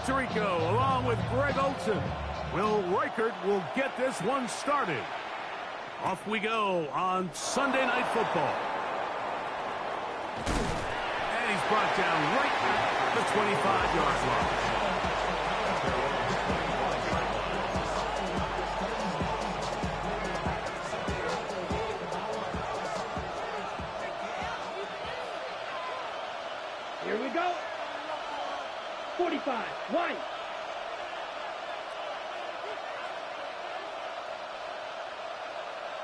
Puerto Rico, along with Greg Olson. Will Reichert will get this one started. Off we go on Sunday Night Football. And he's brought down right at the 25-yard line. Here we go. 45, White.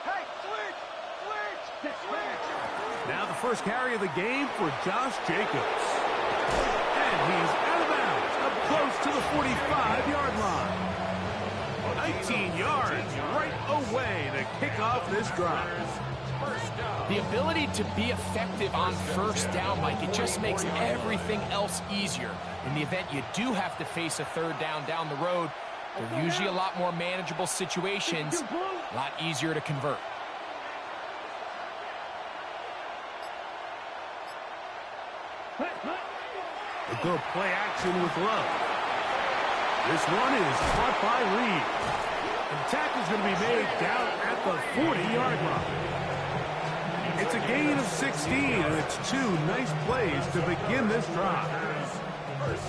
Hey, switch! Now the first carry of the game for Josh Jacobs. And he's out of bounds, up close to the 45-yard line. 19 yards right away to kick off this drive. The ability to be effective on first down, Mike, it just makes everything else easier. In the event you do have to face a third down the road, they're usually a lot more manageable situations, a lot easier to convert. A good play action with Love. This one is caught by Reed. The tackle's going to be made down at the 40-yard line. It's a gain of 16, and it's two nice plays to begin this drive.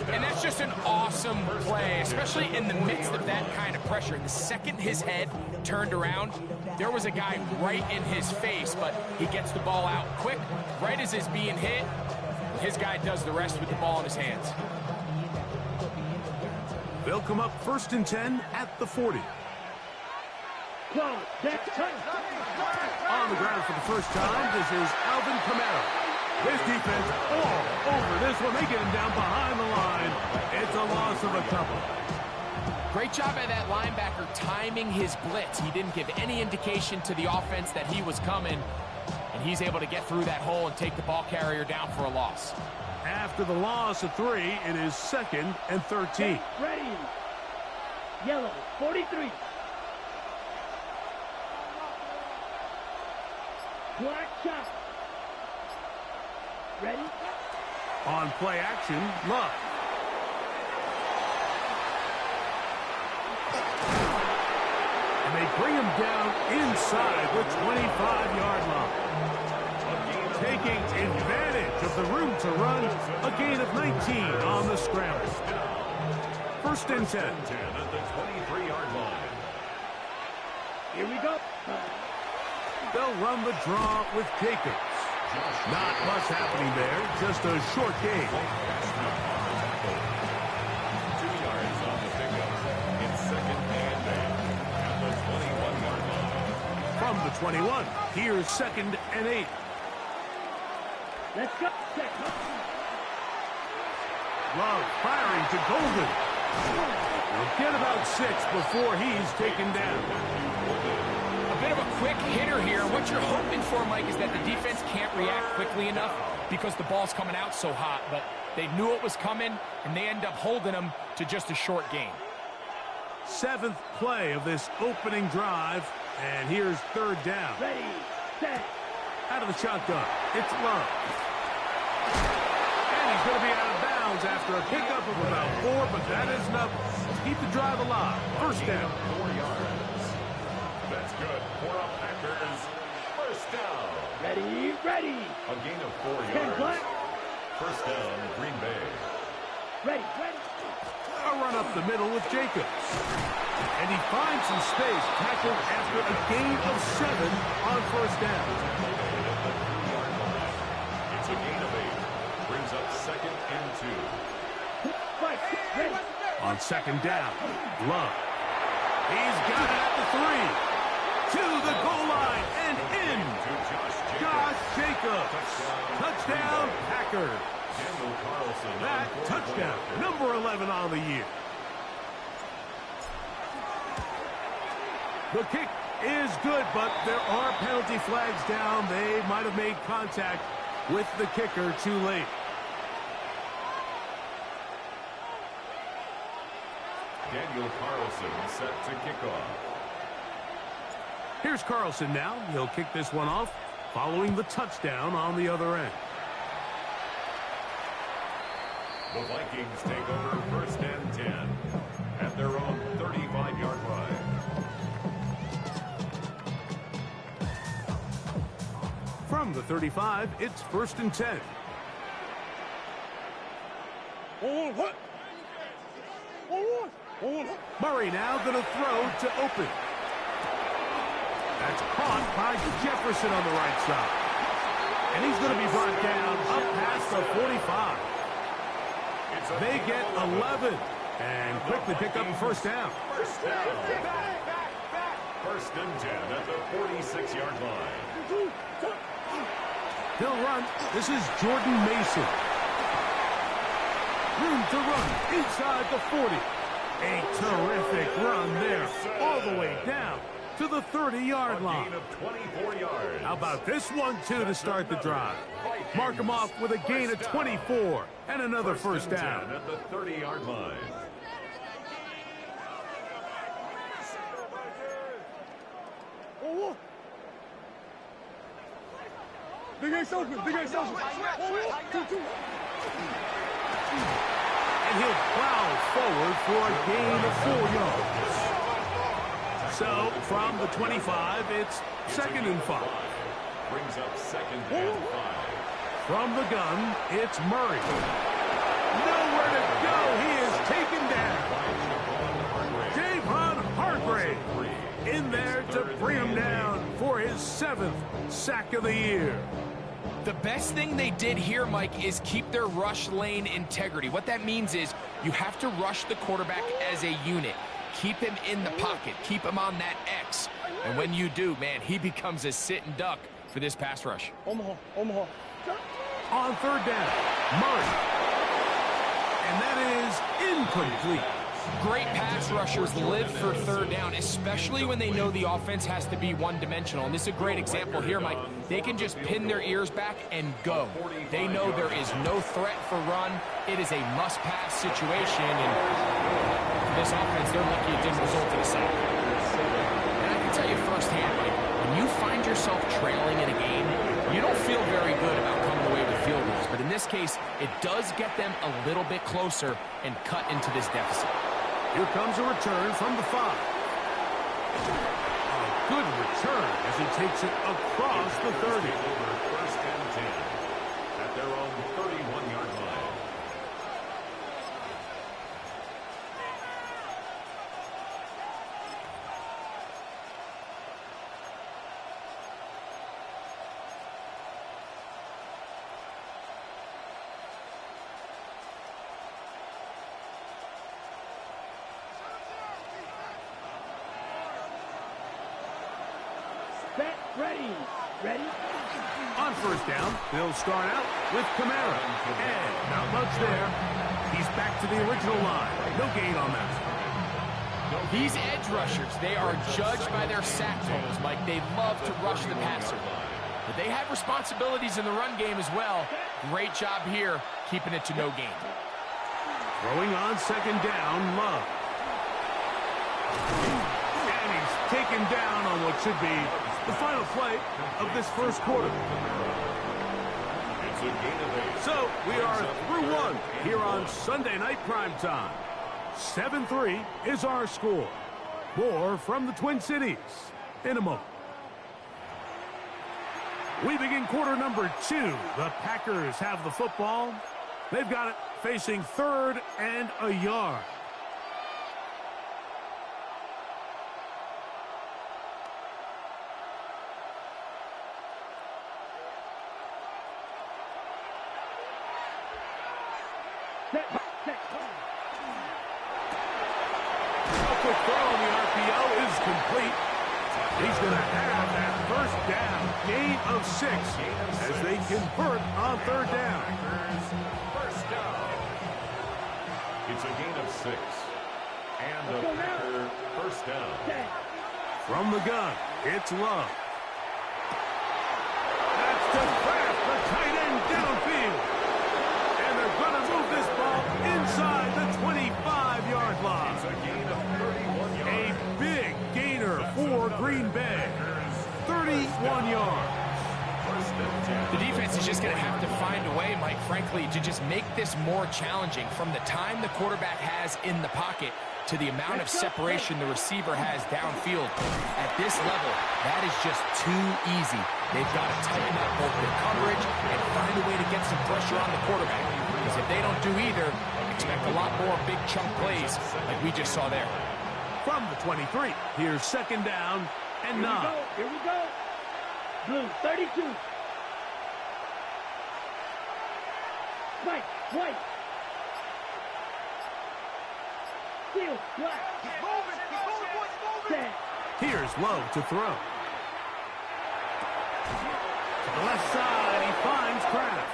And that's just an awesome play, especially in the midst of that kind of pressure. The second his head turned around, there was a guy right in his face, but he gets the ball out quick. Right as he's being hit, his guy does the rest with the ball in his hands. They'll come up 1st and 10 at the 40. On the ground for the first time, this is Alvin Kamara. His defense all over this one. They get him down behind the line. It's a loss of a couple. Great job by that linebacker timing his blitz. He didn't give any indication to the offense that he was coming, and he's able to get through that hole and take the ball carrier down for a loss. After the loss of 3, it is 2nd and 13. Ready. Yellow, 43. Black shot. Ready? On play action, Love. And they bring him down inside the 25-yard line. Taking advantage of the room to run, a gain of 19 on the scramble. 1st and 10. At the 23-yard line. Here we go. They'll run the draw with Jacobs. Not much happening there, just a short gain. 2 yards on the pickup. It's 2nd and 8 at the 21-yard line. From the 21, here's 2nd and 8. Let's go. Love firing to Golden. He'll get about 6 before he's taken down. A bit of a quick hitter here. What you're hoping for, Mike, is that the defense can't react quickly enough because the ball's coming out so hot. But they knew it was coming, and they end up holding them to just a short gain. 7th play of this opening drive, and here's 3rd down. Ready, set. Out of the shotgun, it's Love. And he's going to be out of bounds after a pickup of about 4, but that is enough to keep the drive alive. 1st down. 4 yards. That's good for a Packers 1st down. Ready, ready. A gain of 4 Black. yards. 1st down, Green Bay. Ready, ready. A run up the middle with Jacobs. And he finds some space, tackled after a gain of 7 on 1st down. It's a gain of 8. Brings up 2nd and 2. Fight, ready. On 2nd down, Love. He's got it at the 3. To the goal line and in. Josh Jacobs. Touchdown, Packers. That touchdown, number 11 on the year. The kick is good, but there are penalty flags down. They might have made contact with the kicker too late. Daniel Carlson set to kick off. Here's Carlson now. He'll kick this one off following the touchdown on the other end. The Vikings take over 1st and 10 at their own 35-yard line. From the 35, it's 1st and 10. Murray now going to throw to open. That's caught by Jefferson on the right side. And he's going to be brought down up past the 45. They get 11 and quickly pick up a 1st down. 1st and 10 at the 46-yard line. He'll run. This is Jordan Mason. Room to run inside the 40. A terrific run there all the way down to the 30-yard line. Gain of 24 yards. How about this one, too, to start the drive? Mark him off with a gain of 24 and another 1st down. At the 30-yard line. And he'll plow forward for a gain of 4 yards. So, from the 25, it's 2nd and 5. Brings up 2nd and 5. From the gun, it's Murray. Nowhere to go. He is taken down. Javon Hargrave in there to bring him down for his 7th sack of the year. The best thing they did here, Mike, is keep their rush lane integrity. What that means is you have to rush the quarterback as a unit. Keep him in the pocket. Keep him on that X. And when you do, man, he becomes a sit and duck for this pass rush. On 3rd down, Murray. And that is incomplete. Great pass rushers live for 3rd down, especially when they know the offense has to be one-dimensional. And this is a great example here, Mike. They can just pin their ears back and go. They know there is no threat for run. It is a must-pass situation. And for this offense, they're lucky it didn't result in a sack. And I can tell you firsthand, Mike, when you find yourself trailing in a game, you don't feel very good about coming away with field goals. But in this case, it does get them a little bit closer and cut into this deficit. Here comes a return from the 5. A good return as he takes it across the 30. 1st and 10 at their own 31-yard line. Ready. On 1st down, they'll start out with Kamara. And not much there. He's back to the original line. No gain on that. These edge rushers, they are judged by their sack totals, Mike. They love to rush the passer. But they have responsibilities in the run game as well. Great job here, keeping it to no gain. Throwing on 2nd down, Love. And he's taken down on what should be the final play of this 1st quarter. It's a gain of 8. So we are through 1 here on Sunday Night Primetime. 7-3 is our score. More from the Twin Cities in a moment. We begin quarter number 2. The Packers have the football. They've got it facing 3rd and a yard. Set. A quick throw on the RPO is complete. He's going to have that 1st down, gain of 6 as they convert on 3rd down. 1st down. It's a gain of 6. And the Packer 1st down. From the gun, it's Love. That's to craft the tight end downfield. And they're going to move this ball inside the 25-yard line. It's a gain of 31 yards. A big gainer for Green Bay. 31 yards. 1st The defense is just going to have to find a way, Mike, frankly, to just make this more challenging from the time the quarterback has in the pocket to the amount of separation the receiver has downfield. At this level, that is just too easy. They've got to tighten up both their coverage and find a way to get some pressure on the quarterback. Because if they don't do either, expect a lot more big chunk plays like we just saw there. From the 23, here's second down and 9. Here we go. Blue, 32. White. Steel, black. Keep moving, boys, moving. Here's Lowe to throw. To the left side, he finds Kraft.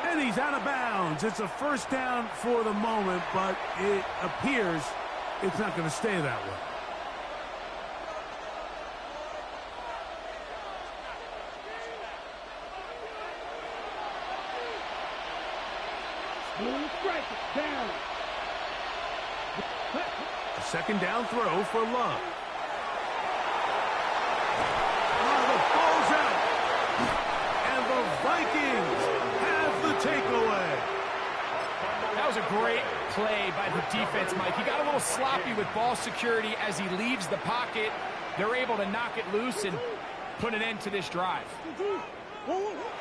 And he's out of bounds. It's a first down for the moment, but it appears it's not going to stay that way. Blue, strike it down. A second down throw for Love. Oh, the ball's out. And the Vikings have the takeaway. That was a great play by the defense, Mike. He got a little sloppy with ball security as he leaves the pocket. They're able to knock it loose and put an end to this drive.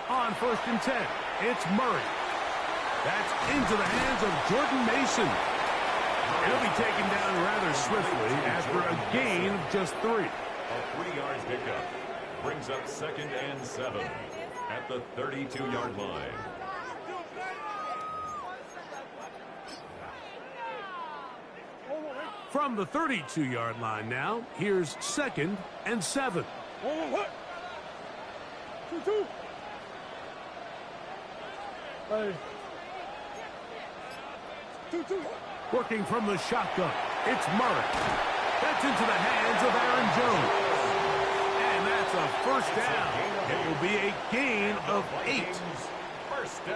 On first and 10, it's Murray. That's into the hands of Jordan Mason. He'll be taken down rather swiftly after a gain of just 3. A 3-yard pickup brings up 2nd and 7 at the 32-yard line. From the 32-yard line now, here's 2nd and 7. Working from the shotgun, it's Murray. That's into the hands of Aaron Jones. And that's a first down. It will be a gain of 8.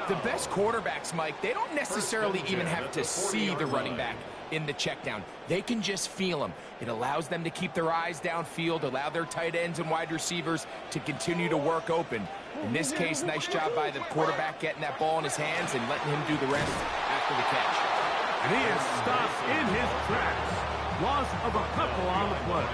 The best quarterbacks, Mike, they don't necessarily even have to see the running back in the check down. They can just feel him. It allows them to keep their eyes downfield, allow their tight ends and wide receivers to continue to work open. In this case, nice job by the quarterback getting that ball in his hands and letting him do the rest after the catch. And he is stopped in his tracks. Loss of a couple on the play.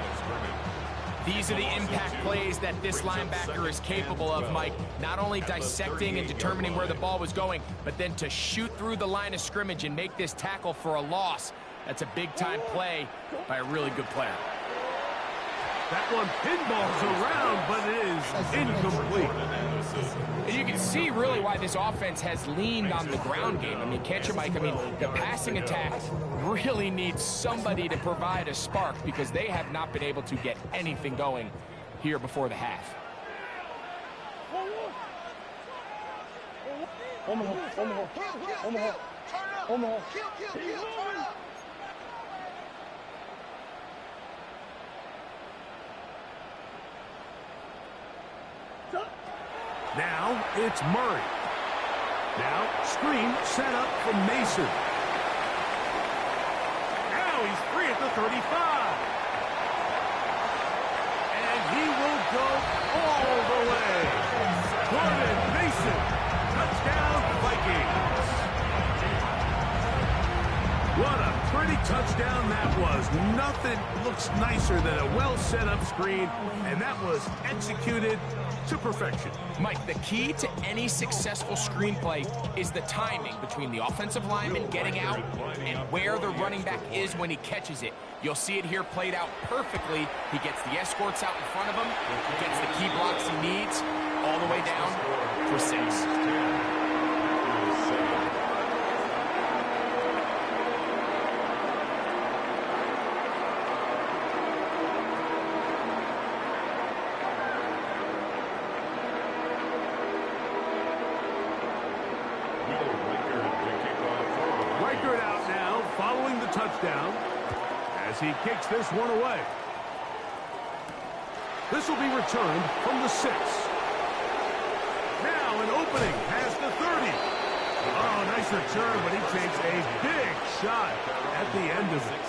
These are the impact plays that this linebacker is capable of, Mike. Not only dissecting and determining where the ball was going, but then to shoot through the line of scrimmage and make this tackle for a loss. That's a big-time play by a really good player. That one pinballs around, but it is incomplete. And you can see really why this offense has leaned on the ground game. I mean, can't you, Mike? I mean, the passing attack really needs somebody to provide a spark because they have not been able to get anything going here before the half. Now it's Murray. Now screen set up from Mason. Now he's free at the 35. And he will go all the way. Jordan Mason, touchdown Vikings. What a pretty touchdown that was. Nothing looks nicer than a well set up screen, and that was executed to perfection. Mike, the key to any successful screenplay is the timing between the offensive lineman getting out and where the running back is when he catches it. You'll see it here played out perfectly. He gets the escorts out in front of him, he gets the key blocks he needs, all the way down for 6. Touchdown as he kicks this one away. This will be returned from the 6. Now an opening past the 30. Oh, nice return, but he takes a big shot at the end of it.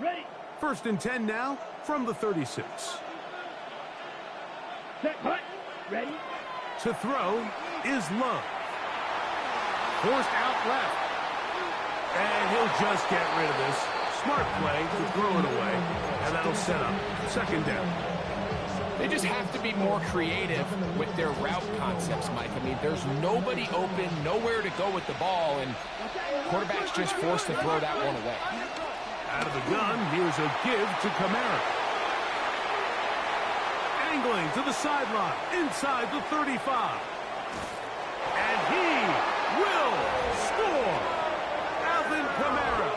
Ready. 1st and 10 now from the 36. Set. Hut. Ready. To throw is Love. Forced out left. And he'll just get rid of this. Smart play to throw it away. And that'll set up 2nd down. They just have to be more creative with their route concepts, Mike. I mean, there's nobody open, nowhere to go with the ball, and quarterback's just forced to throw that one away. Out of the gun, here's a give to Kamara. Angling to the sideline, inside the 35. And he will score. Alvin Kamara.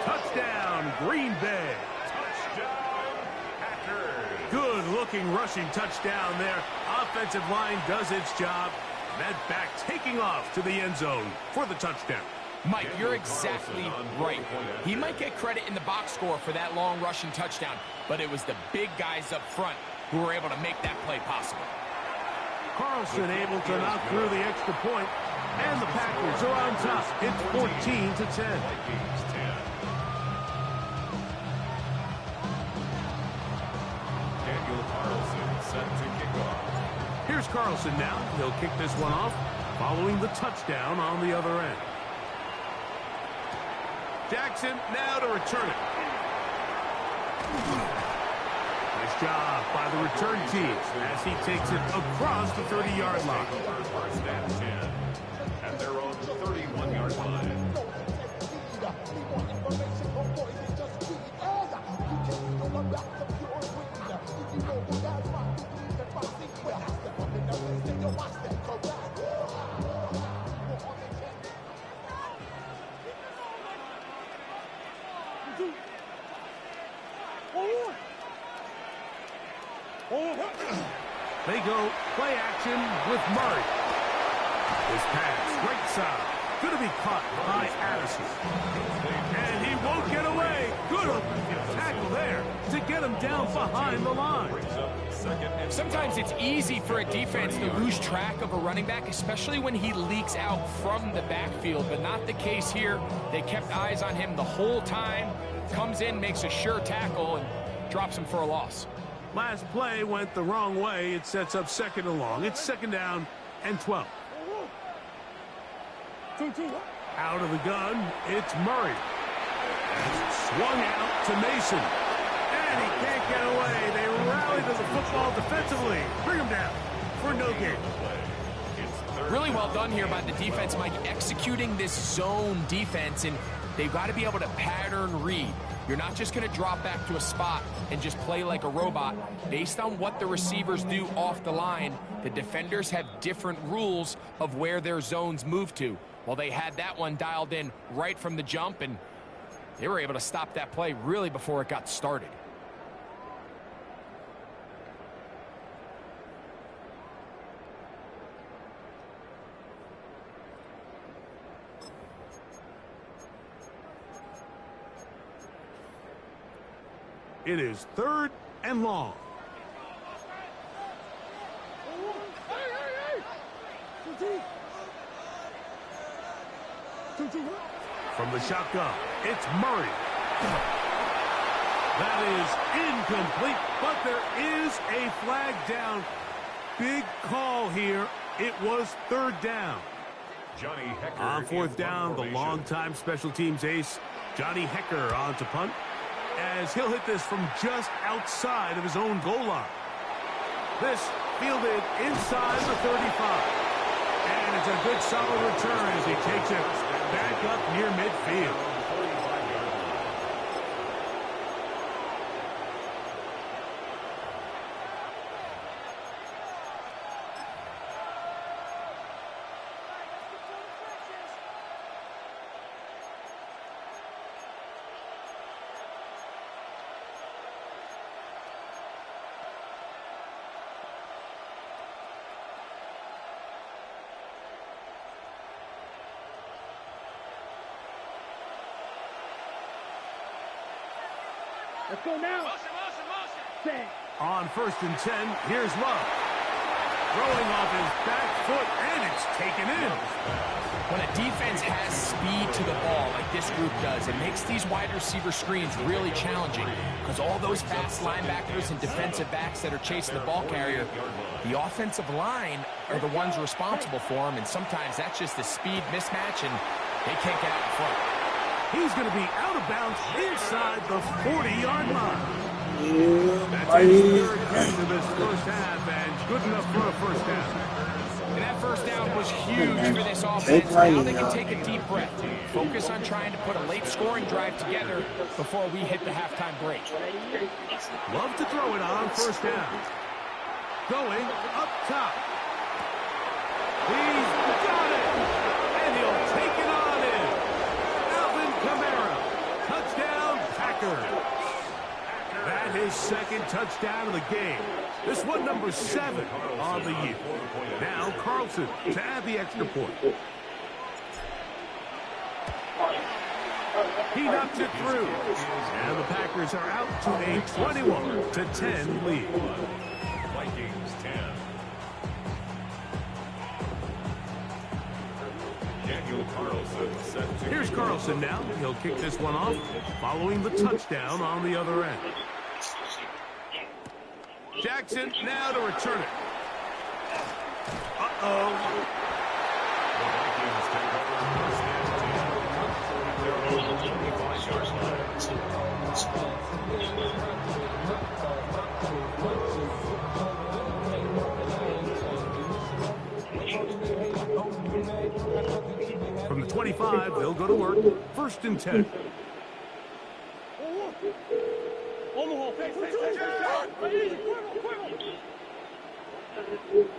Touchdown, Green Bay. Touchdown, Packers. Good-looking rushing touchdown there. Offensive line does its job. That back taking off to the end zone for the touchdown. Mike, you're exactly right. He might get credit in the box score for that long rushing touchdown, but it was the big guys up front who were able to make that play possible. Carlson able to knock through the extra point, and the Packers are on top. It's 14-10. Vikings 10. Daniel Carlson set to kick off. Here's Carlson now. He'll kick this one off following the touchdown on the other end. Jackson now to return it. Nice job by the return team as he takes it across the 30-yard line. First and 10 at their own 31-yard line. They go play action with Murray. His pass, right side, going to be caught by Addison. And he won't get away. Good open field tackle there to get him down behind the line. Sometimes it's easy for a defense to lose track of a running back, especially when he leaks out from the backfield, but not the case here. They kept eyes on him the whole time. Comes in, makes a sure tackle, and drops him for a loss. Last play went the wrong way. It sets up 2nd and long. It's 2nd down and 12. Out of the gun, it's Murray. Swung out to Mason. And he can't get away. They rally to the football defensively. Bring him down for no gain. Really well done here by the defense, Mike, executing this zone defense, and they've got to be able to pattern read. You're not just going to drop back to a spot and just play like a robot. Based on what the receivers do off the line, the defenders have different rules of where their zones move to. Well, they had that one dialed in right from the jump, and they were able to stop that play really before it got started. It is 3rd and long. From the shotgun, it's Murray. That is incomplete, but there is a flag down. Big call here. It was 3rd down. Johnny Hecker On 4th down, the longtime special teams ace, Johnny Hecker, on to punt, as he'll hit this from just outside of his own goal line. This fielded inside the 35. And it's a good solid return as he takes it back up near midfield. Let's go now. Set. On 1st and 10, here's Love. Throwing off his back foot, and it's taken in. When a defense has speed to the ball like this group does, it makes these wide receiver screens really challenging because all those fast linebackers and defensive backs that are chasing the ball carrier, the offensive line are the ones responsible for them, and sometimes that's just a speed mismatch, and they can't get out in front. He's going to be out of bounds inside the 40-yard line. That's Bye. his third catch of this first half, and good enough for a first down. And that first down was huge for this offense. Now they can take a deep breath. Focus on trying to put a late scoring drive together before we hit the halftime break. Love to throw it on first down. Going up top. He's got it. And he'll take it on in. Alvin Kamara. Touchdown, Packers. That is second touchdown of the game. This one number 7 on the year. Now Carlson to add the extra point. He knocks it through. And the Packers are out to a 21-10 lead. Vikings 10. Daniel Carlson set to. Here's Carlson now. He'll kick this one off following the touchdown on the other end. Jackson now to return it. Uh-oh. The Vikings take over first and 10. They're on the 25-yard line. From the 25, they'll go to work. First and 10.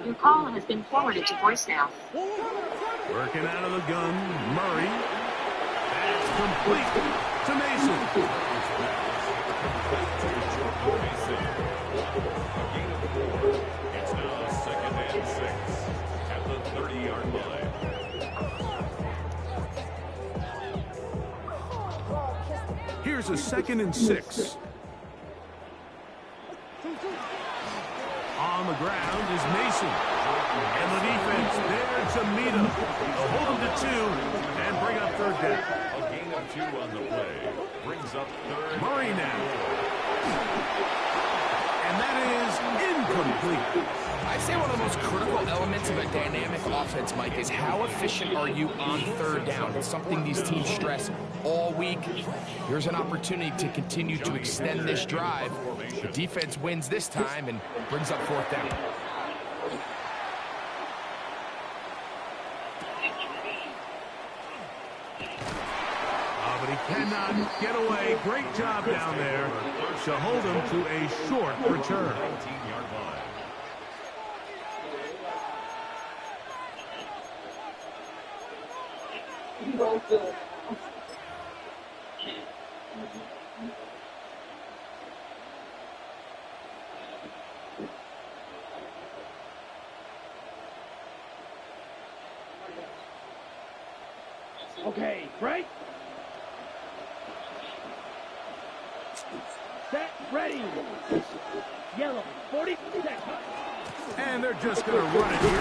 Your call has been forwarded to voicemail. Working out of the gun, Murray. That's complete to Mason. It's now second and 6 at the 30-yard line. Here's a second and 6. On the ground is Mason. And the defense there to meet him. They'll hold him to 2 and bring up third down. A gain of 2 on the play. Brings up third. Murray now. And that is incomplete. I'd say one of the most critical elements of a dynamic offense, Mike, is how efficient are you on third down? It's something these teams stress all week. Here's an opportunity to continue to extend this drive. The defense wins this time and brings up fourth down. But he cannot get away. Great job down there to hold him to a short return. 19-yard line. Okay, right? Set, ready. Yellow, 40 seconds. And they're just going to run it here. The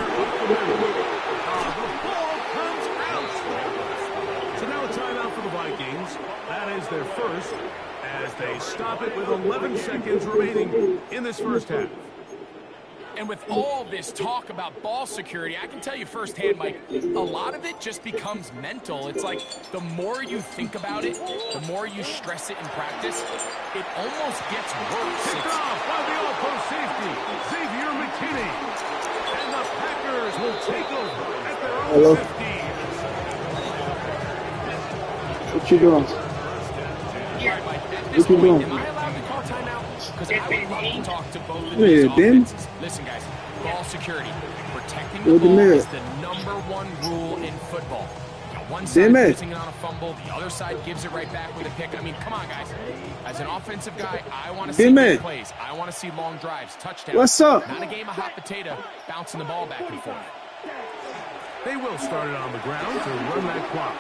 ball comes out. So now a timeout for the Vikings. That is their first as they stop it with 11 seconds remaining in this first half. And with all this talk about ball security, I can tell you firsthand, Mike, a lot of it just becomes mental. It's like the more you think about it, the more you stress it in practice, it almost gets worse. Picked off by the all-pro safety, Xavier McKinney. And the Packers will take over at their own 15. What you doing? What you doing? Am I allowed to call timeout? Because I would love to talk to both of Yeah, these Ben. offenses. Listen, guys, ball security. Protecting What the the ball matter? is the #1 rule in football. One side Damn it. losing it on a fumble, the other side gives it right back with a pick. I mean, come on, guys. As an offensive guy, I want to see Damn big it. plays. I want to see long drives, touchdowns. What's up? Not a game of hot potato, bouncing the ball back and forth. They will start it on the ground to run that clock.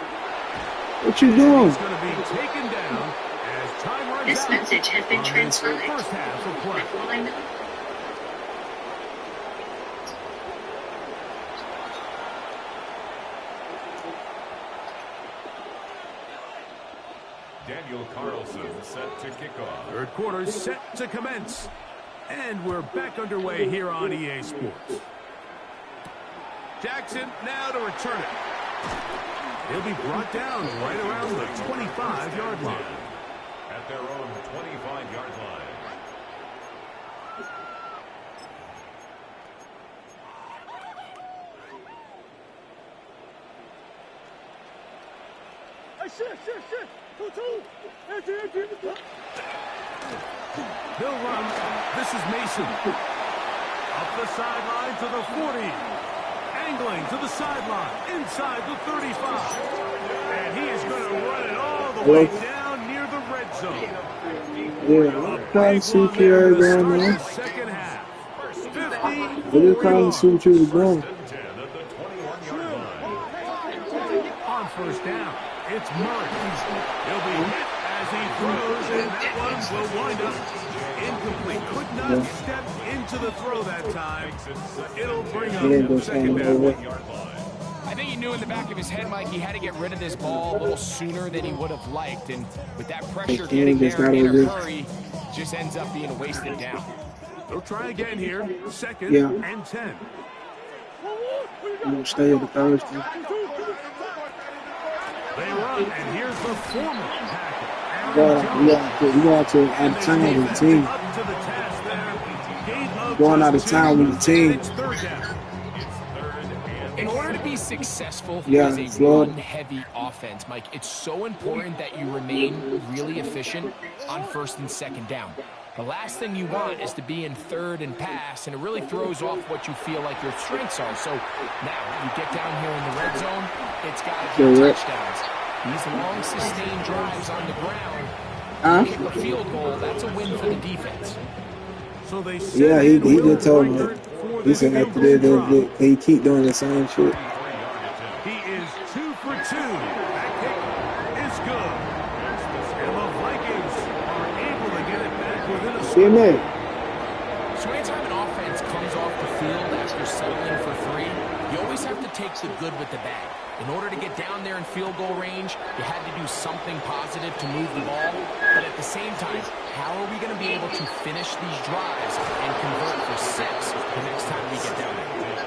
What you doing? It's going to be taken down as time runs This out message has been on this transcribed. first half of play. Line Daniel Carlson set to kick off. Third quarter set to commence. And we're back underway here on EA Sports. Jackson now to return it. He'll be brought down right around the 25-yard line. At their own 25-yard line. He'll run. This is Mason. Up the sideline to the 40. Angling to the sideline. Inside the 35. And he is going to run it all the way down near the red zone. Yeah, trying to see what you're going on. Second half. 50. We're just trying to see what you're doing. On first down, it's Murray. He'll be hit as he throws, and that one will wind up incomplete. Could not step into the throw that time. It'll bring up second down. I think he knew in the back of his head, Mike, he had to get rid of this ball a little sooner than he would have liked. And with that pressure getting there in a hurry, just ends up being a wasted down. They'll try again here. Second and 10. Stay at the first. They run, and here's the former tackle. You got to out of town with the team. Going out of town with the team. In order to be successful as a run-heavy offense, Mike, it's so important that you remain really efficient on first and second down. The last thing you want is to be in third and pass, and it really throws off what you feel like your strengths are. So now you get down here in the red zone, it's got to be touchdowns. These long, sustained drives on the ground, kick a field goal, that's a win for the defense. So they he just told me. He said after they keep doing the same shit. He is 2 for 2. That kick is good. And the Vikings are able to get it back within a score. So anytime an offense comes off the field after settling for 3, you always have to take the good with the bad. In order to get down there in field goal range, you had to do something positive to move the ball. But at the same time, how are we going to be able to finish these drives and convert for 6 the next time we get down there?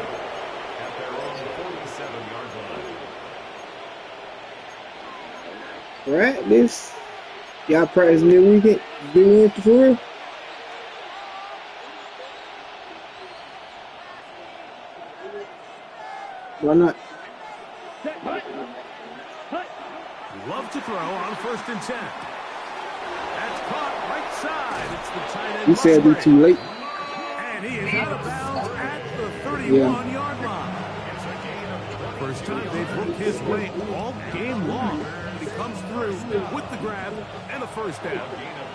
At their own 47-yard line. Practice? Y'all practicing this weekend? Doing it for real? Why not? Love to throw on first and 10. That's caught right side. It's the tight end. You said it'd be too late. And he is out of bounds at the 31-yard line. First time they've looked his way all game long. He comes through with the grab and a first down. Gain of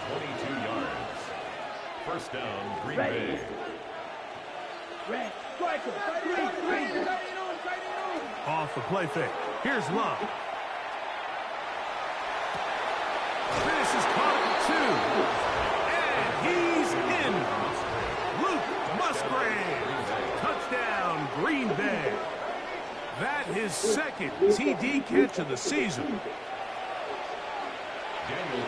22 yards. First down, Green Bay. Off the play fake. Here's Love. This is caught at 2. And he's in. Luke Musgrave. Touchdown, Green Bay. That his second TD catch of the season.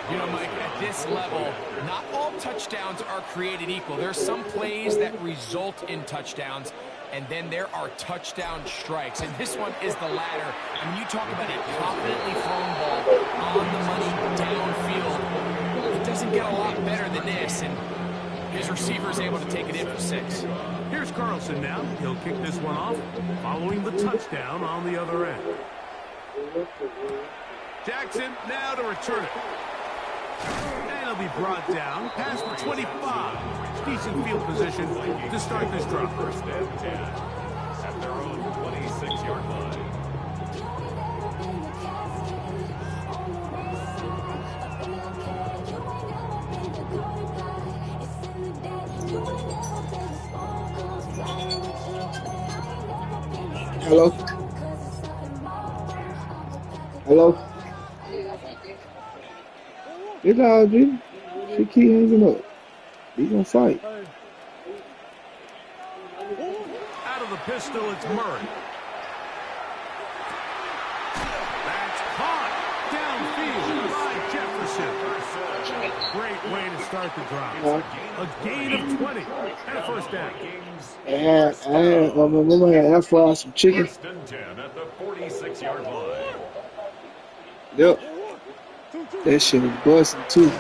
You know, Mike, at this level, not all touchdowns are created equal. There's some plays that result in touchdowns, and then there are touchdown strikes. And this one is the latter. I mean, you talk about a confidently thrown ball on the money downfield. It doesn't get a lot better than this, and his receiver is able to take it in for 6. Here's Carlson now. He'll kick this one off, following the touchdown on the other end. Jackson now to return it. And he'll be brought down past the 25. Decent field position to start this drive. First and 10 at their own 26-yard line. Hello? Hello? It's all G. She keep hanging up. He gonna fight. Out of the pistol, it's Murray. That's caught downfield by Jefferson. Great way to start the drive. A gain of 20 and a first down. I'm gonna air fry some chicken. First and 10 at the 46-yard line. Yep. That shit was busting too.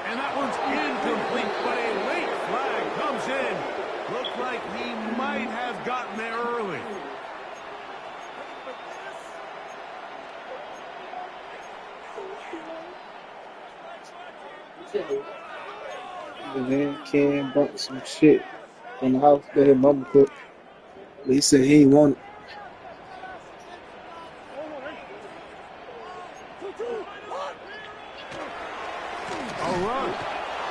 And that one's incomplete, but a late flag comes in. Looked like he might have gotten there early. The man can bought some shit from the house that his mama cooked. But he said he ain't want it. A run.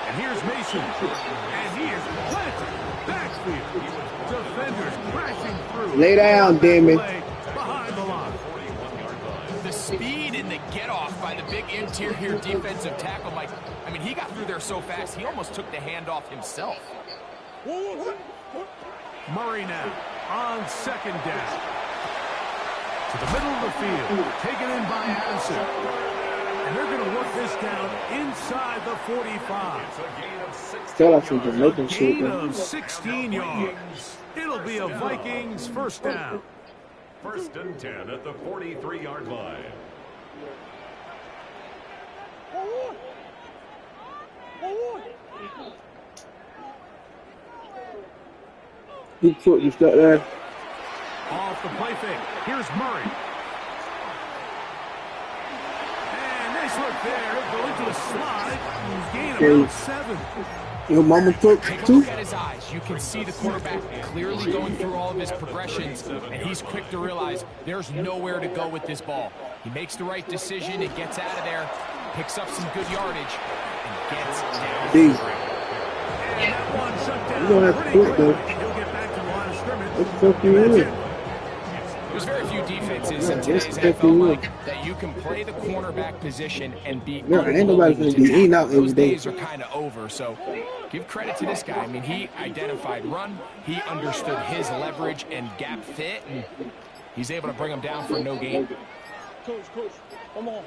And here's Mason. And he is planted. Backfield. Defenders crashing through. Lay down, damn it. Behind the line. The speed and the get-off by the big interior defensive tackle, Mike. I mean, he got through there so fast, he almost took the handoff himself. Murray now on second down. To the middle of the field. Taken in by Addison. And they're going to work this down inside the 45. Tell us some Jamaican shit. Gain of 16 yards. It'll be a Vikings first down. First and 10 at the 43-yard line. He put you stuck there. Off the play fake. Here's Murray. And nice look there. He'll go into a slide. Gain about 7. Your mama cooked Take a too? look at his eyes. You can see the quarterback clearly going through all of his progressions, and he's quick to realize there's nowhere to go with this ball. He makes the right decision and gets out of there, picks up some good yardage, and gets down. Big. And that one shut down. You don't have to quit though. He'll get back to the line of scrimmage. What the fuck you in? There's very few defenses in Yeah, today's that's the NFL, thing. Mike, that you can play the cornerback position and be Yeah, ain't nobody unbelievable gonna be to eating tackle. out every Those day. days are kind of over, so give credit to this guy. I mean, he identified run, he understood his leverage and gap fit, and he's able to bring him down for no gain. Coach, come on.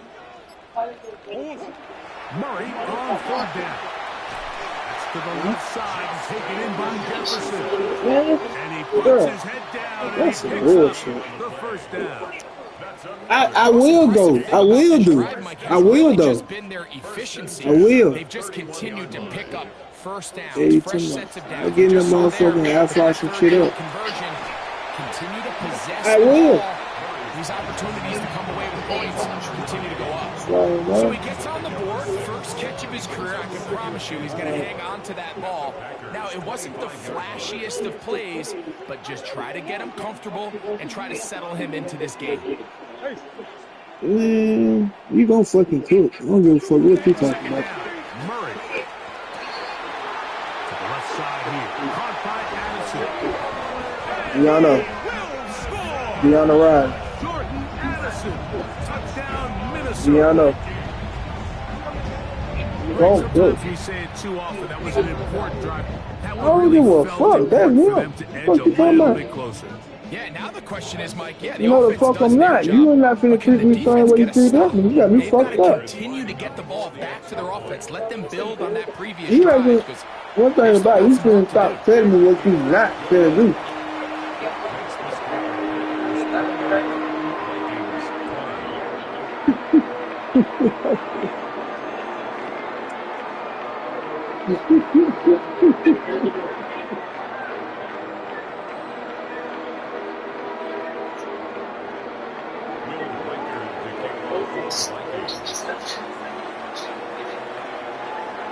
Murray on third down. That's to the left side and taken in by Jefferson. And he puts his head down and That's he some picks bullshit. up the first down. I will go. I will do. I will though. Just been their efficiency. I will. They've just continued to pick up first downs, Hey, fresh Tim, sets of I downs. get in the Just so there, motherfucking air fry some shit up. Conversion, continue to possess I the will. ball. These opportunities to come away with points continue to go up. Well, So he gets on the board, first catch of his career. I can promise you he's going to hang on to that ball. Now, it wasn't the flashiest of plays, but just try to get him comfortable and try to settle him into this game. Man, you gonna fucking cook. I don't give a fuck what you talking about. Murray. To the left side here. Caught by Addison. Deanna. Will score. Deanna ride. Jordan Addison. Touchdown, Minnesota. Deanna. Greg, Don't cook. sometimes you say it too often. That was an important drive. That I one don't really give a felt fuck. That's important for what. them to edge Fuck a you talking little about? bit closer. Yeah, now the question is, Mike, the You know the offense fuck does I'm their not. job, You ain't not finna but can treat me the the same way you defense get a treat stop? me. You got me They've fucked got to up. continue to get the ball back to their offense. Let them build on that previous You drive. reckon 'Cause one thing about it, you shouldn't stop telling me what you not gonna do.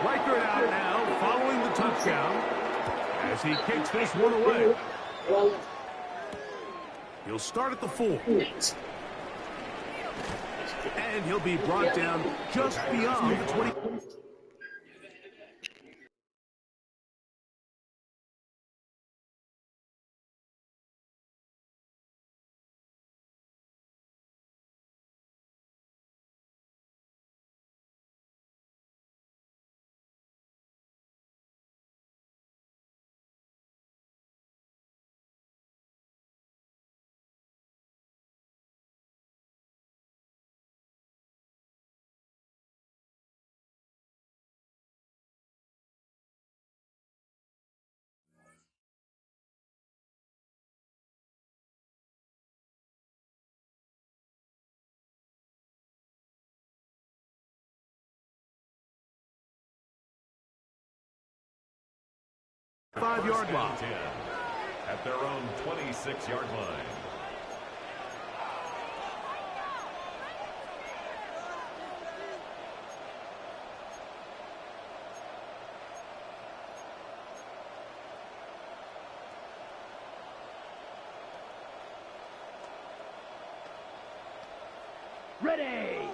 Reichert out now, following the touchdown, as he kicks this one away. He'll start at the 4. And he'll be brought down just beyond the 20. 5-yard line. At their own 26-yard line. Ready.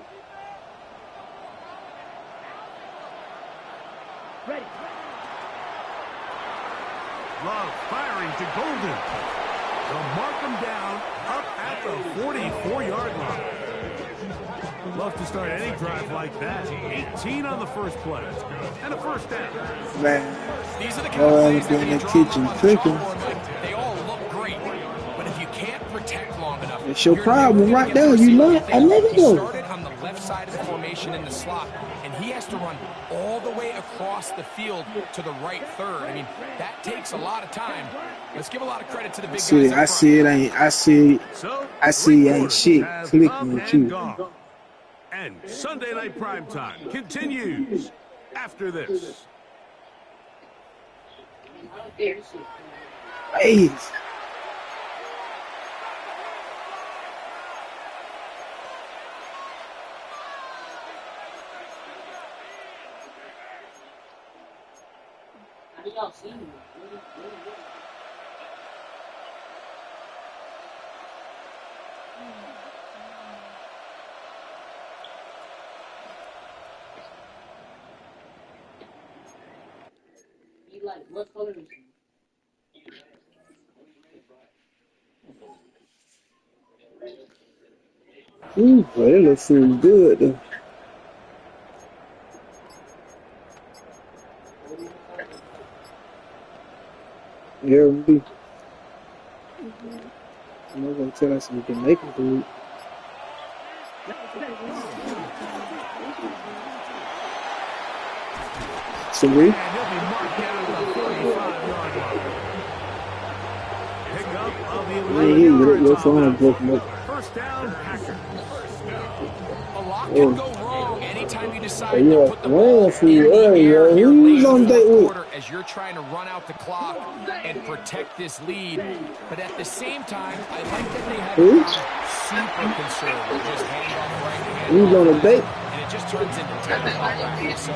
Ready. Love firing to Golden. They'll mark him down up at the 44-yard line. Love to start any drive like that. 18 on the first play. And a first down. Man, These are the kind of plays that in you the draw kitchen up on the cooking. chalkboard, like, they all look great. But if you can't protect long enough, It's your you're problem never right gonna there. get the You receiver know, I never He know. started on the left side of the formation in the slot, and he has to run all the way across the field to the right third. I mean, that takes a lot of time. Let's give a lot of credit to the big guys up front. I see it ain't shit clicking with you. Gone. And Sunday Night Primetime continues after this. Hey. What color is it? Ooh, boy, that looks so good though. Yeah, we. I'm not gonna tell us we can make it do it. So we. And he'll be marked down at the 45-yard line. Pick up of the 11 yards on that. First down, Packers. A lot can go wrong anytime you decide to Yeah, put the ball in the air here who's late on in the date fourth with? quarter as you're trying to run out the clock and protect this lead. But at the same time, I like that they have Who? super conservative. Just hand off right, hand Who's off on a left, date? and it just turns into tempo practice. So I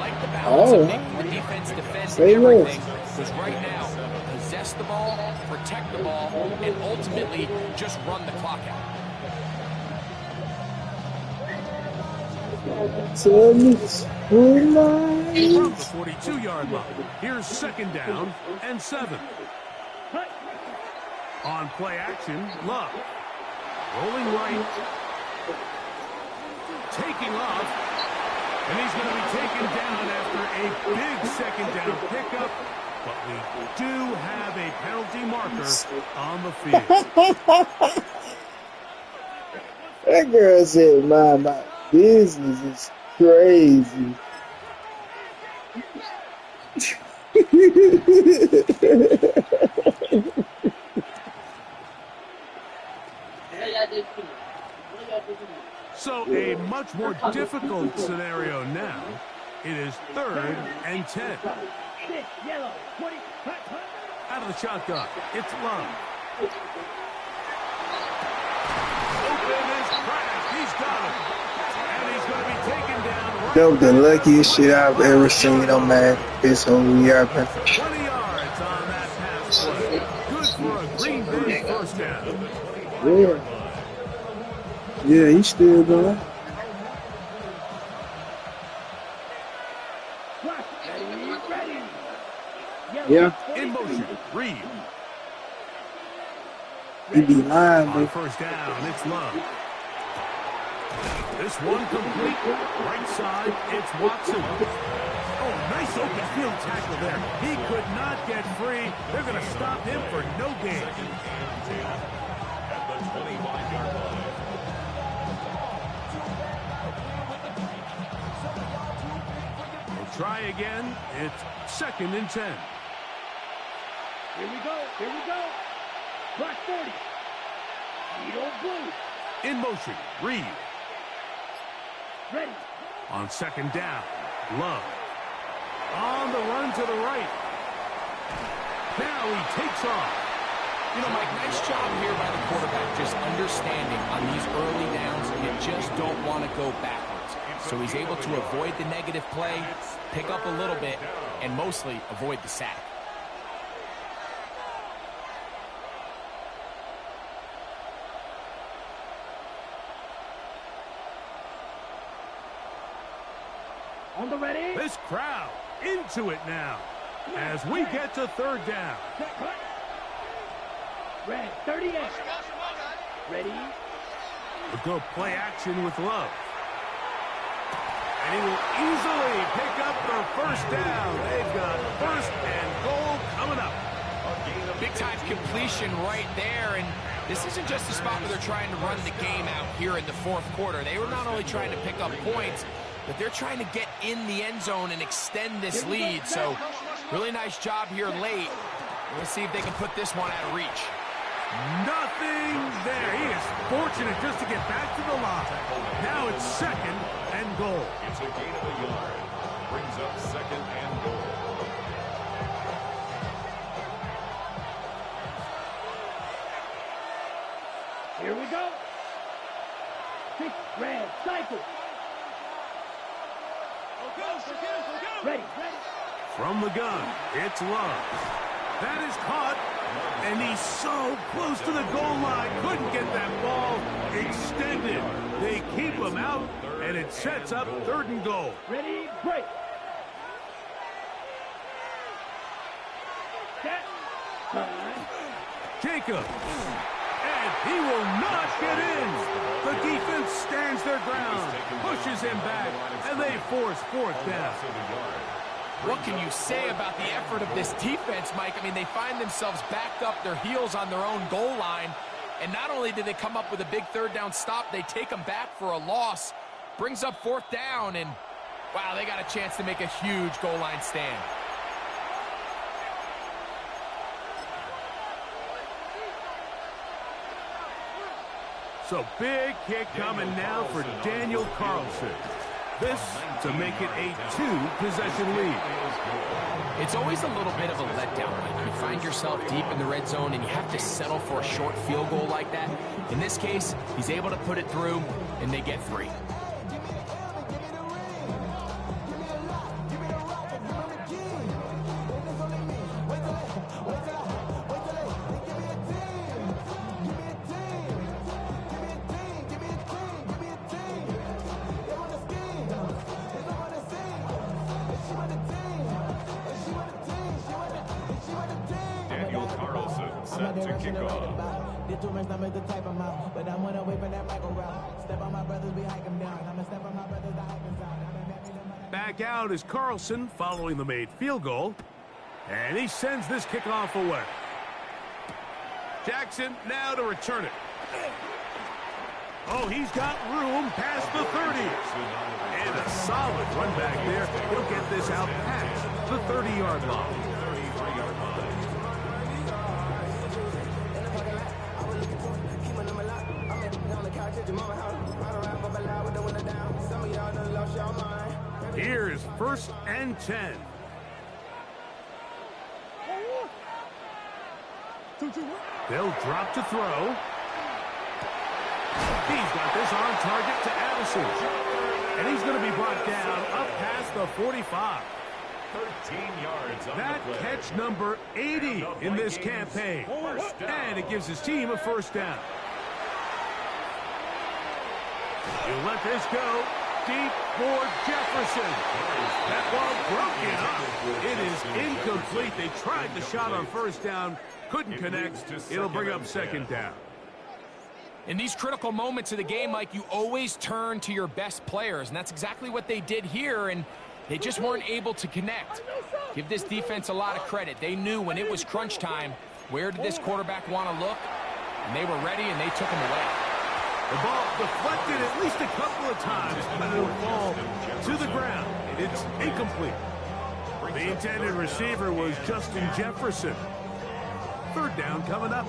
like the balance of making the defense defend Say everything. less. Because right now, possess the ball, protect the ball, and ultimately just run the clock out. Tell me From the 42-yard line, here's second down and 7. On play action, Love. Rolling right. Taking off. And he's going to be taken down after a big second down pickup. But we do have a penalty marker on the field. That girl said, "My business is crazy." So a much more difficult scenario now. It is 3rd and 10. Out of the shotgun, it's Love. Open is cracked. He's got it. And he's going to be taken down. That was the luckiest shit I've ever seen on man this whole year. 20 yards on that pass play. Good for a Green Bay first down. Yeah. Yeah, he's still going. Yeah. In motion, Reed. He be lying, On bro. first down, it's Love. This one complete. Right side, it's Watson. Oh, nice open field tackle there. He could not get free. They're going to stop him for no gain. At the 25-yard line. We'll try again. It's 2nd and 10. Here we go. Here we go. Black 40. You don't blue. In motion, Reed. Ready. On second down, Love. On the run to the right. Now he takes off. You know, Mike, nice job here by the quarterback, just understanding on these early downs, you just don't want to go backwards. So he's able to avoid the negative play, pick up a little bit, and mostly avoid the sack. On the ready. This crowd into it now as we get to third down. Red, 38. Ready. We'll go play action with Love. And he will easily pick up the first down. They've got first and goal coming up. Big-time completion right there, and this isn't just a spot where they're trying to run the game out here in the fourth quarter. They were not only trying to pick up points, but they're trying to get in the end zone and extend this lead. So really nice job here late. We'll see if they can put this one out of reach. Nothing there. He is fortunate just to get back to the line. Now it's second and goal. It's a gain of a yard. Brings up second and goal. Here we go. 6 red, cycle. Ready, ready. From the gun, it's Love. That is caught, and he's so close to the goal line. Couldn't get that ball extended. They keep him out, and it sets up third and goal. Ready, break. Set. Time. Jacob. And he will not get in. The defense stands their ground, pushes him back, and they force fourth down. What can you say about the effort of this defense, Mike? I mean, they find themselves backed up their heels on their own goal line, and not only do they come up with a big third down stop, they take them back for a loss. Brings up fourth down, and wow, they got a chance to make a huge goal line stand. So big kick coming now for Daniel Carlson. This to make it a 2-possession lead. It's always a little bit of a letdown. Like you find yourself deep in the red zone and you have to settle for a short field goal like that. In this case, he's able to put it through, and they get 3. Set to kick off. Back out is Carlson following the made field goal. And he sends this kickoff away. Jackson now to return it. Oh, he's got room past the 30. And a solid run back there. He'll get this out past the 30-yard line. Here is first and 10. They'll drop to throw. He's got this on target to Addison. And he's going to be brought down up past the 45. 13 yards on that the play. catch number 80 in this campaign. And it gives his team a first down. You let this go deep for Jefferson. That ball broken up. It is incomplete. They tried the shot on first down, couldn't connect. It'll bring up second down. In these critical moments of the game, Mike, you always turn to your best players, and that's exactly what they did here, and they just weren't able to connect. Give this defense a lot of credit. They knew when it was crunch time, where did this quarterback want to look, and they were ready, and they took him away. The ball deflected at least a couple of times, but it'll fall to the ground. It's incomplete. The intended receiver was Justin Jefferson. Third down coming up.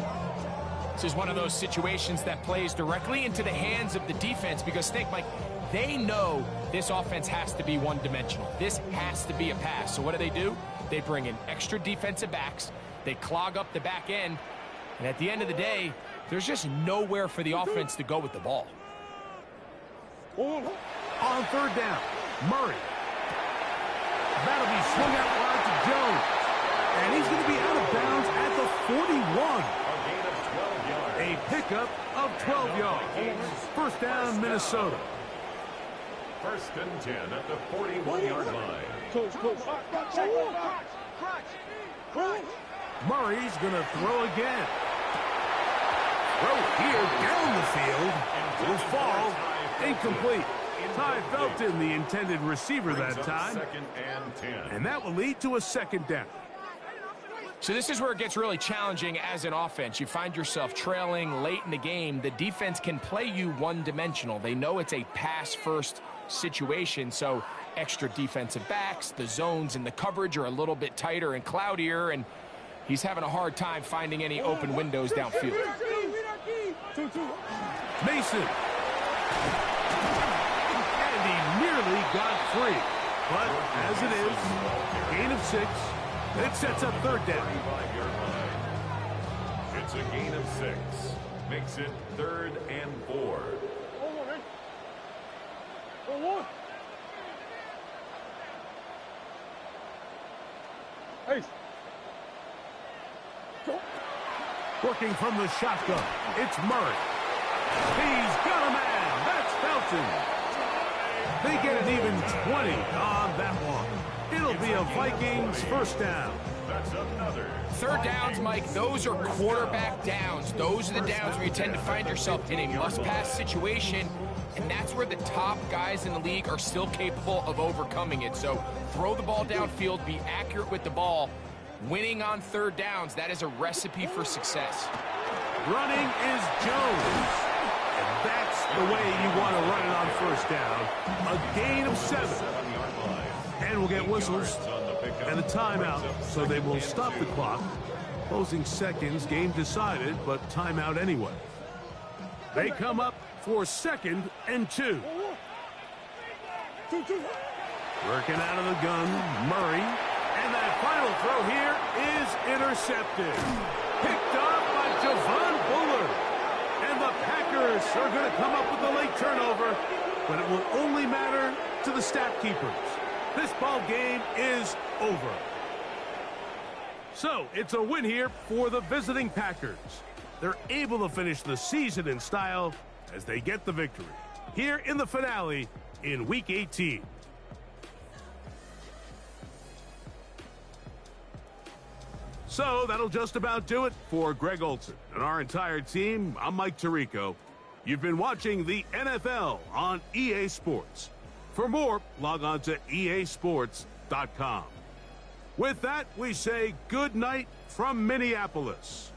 This is one of those situations that plays directly into the hands of the defense because think, Mike, they know this offense has to be one-dimensional. This has to be a pass. So what do? They bring in extra defensive backs. They clog up the back end. And at the end of the day, there's just nowhere for the offense to go with the ball. On third down, Murray. That'll be swung out wide to Jones. And he's going to be out of bounds at the 41. A pickup of 12 yards. First down, Minnesota. First and 10 at the 41-yard line. Murray's going to throw again. Throw here down the field. Will fall. Incomplete. Ty Felton, the intended receiver that time. Second and 10. And that will lead to a second down. So this is where it gets really challenging as an offense. You find yourself trailing late in the game. The defense can play you one-dimensional. They know it's a pass-first situation, so extra defensive backs, the zones and the coverage are a little bit tighter and cloudier, and he's having a hard time finding any open windows downfield. Mason. And he nearly got free. But as it is, gain of 6. It sets up third down. It's a gain of 6. Makes it 3rd and 4. Working from the shotgun, it's Murray. He's got a man. That's Felton. They get an even 20 on that one. It'll be a Vikings first down. That's another. Third downs, Mike, those are quarterback downs. Those are the downs where you tend to find yourself in a must-pass situation, and that's where the top guys in the league are still capable of overcoming it. So throw the ball downfield, be accurate with the ball. Winning on third downs, that is a recipe for success. Running is Jones. And that's the way you want to run it on first down. A gain of 7. And we'll get whistles and a timeout, so they will stop the clock. Closing seconds, game decided, but timeout anyway. They come up for 2nd and 2. Working out of the gun, Murray. And that final throw here is intercepted. Picked off by Javon Bullard. And the Packers are going to come up with a late turnover, but it will only matter to the stat keepers. This ball game is over. So, it's a win here for the visiting Packers. They're able to finish the season in style as they get the victory here in the finale in Week 18. So, that'll just about do it for Greg Olson and our entire team. I'm Mike Tirico. You've been watching the NFL on EA Sports. For more, log on to easports.com. With that, we say good night from Minneapolis.